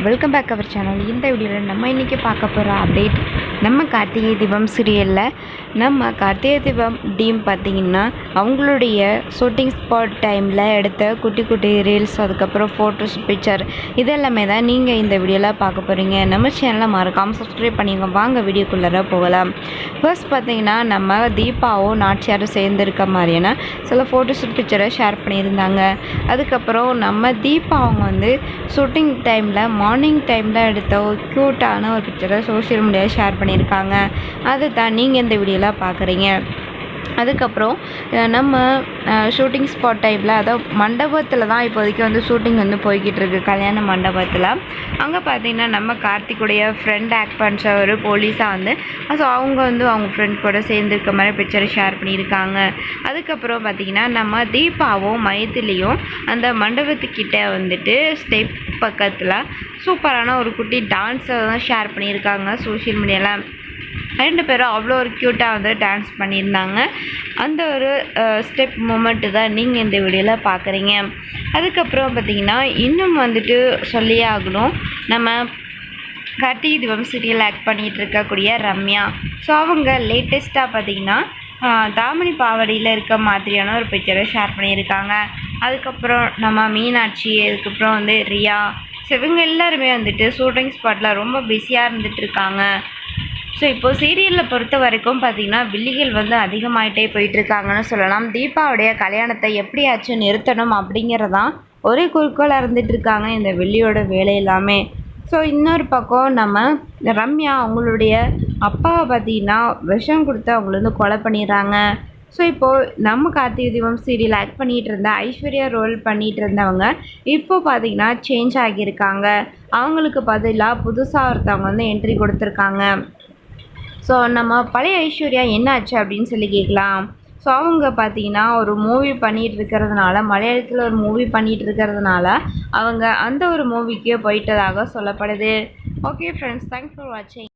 Welcome back our channel. இந்த வீடியோவில் நம்ம இன்றைக்கி பார்க்க போகிற அப்டேட், நம்ம கார்த்திகை தீபம் சீரியலில் நம்ம கார்த்திகை தீபம் டீம் பார்த்திங்கன்னா அவங்களுடைய ஷூட்டிங் ஸ்பாட் டைமில் எடுத்த குட்டி குட்டி ரீல்ஸ், அதுக்கப்புறம் ஃபோட்டோஸ், பிக்சர் இதெல்லாமே தான் நீங்கள் இந்த வீடியோவில் பார்க்க போகிறீங்க. நம்ம சேனலை மறக்காமல் சப்ஸ்கிரைப் பண்ணிங்க. வாங்க வீடியோக்குள்ளே போகலாம். ஃபர்ஸ்ட் பார்த்திங்கன்னா நம்ம தீபாவும் நாச்சியாரும் சேர்ந்துருக்க மாதிரியான சில ஃபோட்டோஸ் பிக்சரை ஷேர் பண்ணியிருந்தாங்க. அதுக்கப்புறம் நம்ம தீபா அவங்க வந்து ஷூட்டிங் டைமில் மார்னிங் டைமில் எடுத்த ஒரு க்யூட்டான ஒரு பிக்சரை சோஷியல் மீடியாவில் ஷேர் பண்ணியிருக்காங்க. அதை தான் நீங்கள் இந்த வீடியோவில் பார்க்குறீங்க. அதுக்கப்புறம் நம்ம ஷூட்டிங் ஸ்பாட் டைமில், அதாவது மண்டபத்தில் தான் இப்போதைக்கு வந்து ஷூட்டிங் வந்து போய்கிட்டு இருக்கு, கல்யாண மண்டபத்தில். அங்கே பார்த்திங்கன்னா நம்ம கார்த்திக்குடைய ஃப்ரெண்ட் ஆக்ட் பண்ணுற ஒரு போலீஸாக வந்து அவங்க வந்து அவங்க ஃப்ரெண்ட் கூட சேர்ந்துருக்க மாதிரி பிக்சரை ஷேர் பண்ணியிருக்காங்க. அதுக்கப்புறம் பார்த்திங்கன்னா நம்ம தீபாவும் மைத்திலியும் அந்த மண்டபத்துக்கிட்ட வந்துட்டு ஸ்டெப் பக்கத்தில் சூப்பரான ஒரு குட்டி டான்ஸை தான் ஷேர் பண்ணியிருக்காங்க சோஷியல் மீடியாவில். 2 பேரும் அவ்வளோ ஒரு க்யூட்டாக வந்து டான்ஸ் பண்ணியிருந்தாங்க. அந்த ஒரு ஸ்டெப் மூமெண்ட்டு தான் நீங்கள் இந்த வீடியோவில் பார்க்குறீங்க. அதுக்கப்புறம் பார்த்திங்கன்னா இன்னும் வந்துட்டு சொல்லியே ஆகணும், நம்ம கார்த்திகை தீபம் சீரியல் ஆக்ட் பண்ணிகிட்டு இருக்கக்கூடிய ரம்யா. ஸோ அவங்க லேட்டஸ்ட்டாக பார்த்திங்கன்னா தாமணி பாவடியில் இருக்க மாதிரியான ஒரு பிக்சரை ஷேர் பண்ணியிருக்காங்க. அதுக்கப்புறம் நம்ம மீனாட்சி, அதுக்கப்புறம் வந்து ரியா, ஸோ இவங்க எல்லாருமே வந்துட்டு ஷூட்டிங் ஸ்பாட்டில் ரொம்ப பிஸியாக இருந்துகிட்ருக்காங்க. ஸோ இப்போது சீரியலில் பொறுத்த வரைக்கும் பார்த்திங்கன்னா வில்லிகள் வந்து அதிகமாகிட்டே போயிட்டுருக்காங்கன்னு சொல்லலாம். தீபாவுடைய கல்யாணத்தை எப்படியாச்சும் நிறுத்தணும் அப்படிங்கிறதான் ஒரே குறிக்கோளாக இருந்துகிட்ருக்காங்க இந்த வில்லியோட வேலை எல்லாமே. ஸோ இன்னொரு பக்கம் நம்ம ரம்யா அவங்களுடைய அப்பாவை பார்த்திங்கன்னா விஷம் கொடுத்து அவங்கள வந்து கொலை பண்ணிடுறாங்க. ஸோ இப்போது நம்ம கார்த்திகை தீபம் சீரியல் ஆக்ட் பண்ணிகிட்டு இருந்த ஐஸ்வர்யா ரோல் பண்ணிகிட்டு இருந்தவங்க இப்போது பார்த்திங்கன்னா சேஞ்ச் ஆகியிருக்காங்க. அவங்களுக்கு பதிலாக புதுசாக ஒருத்தவங்க வந்து என்ட்ரி கொடுத்துருக்காங்க. ஸோ நம்ம பழைய ஐஸ்வர்யா என்ன ஆச்சு அப்படின்னு சொல்லி கேட்கலாம். ஸோ அவங்க பார்த்திங்கன்னா ஒரு மூவி பண்ணிகிட்டு இருக்கிறதுனால, மலையாளத்தில் ஒரு மூவி பண்ணிகிட்டு இருக்கிறதுனால அவங்க அந்த ஒரு மூவிக்கே போயிட்டதாக சொல்லப்படுது. ஓகே ஃப்ரெண்ட்ஸ், தேங்க்ஸ் ஃபார் வாட்சிங்.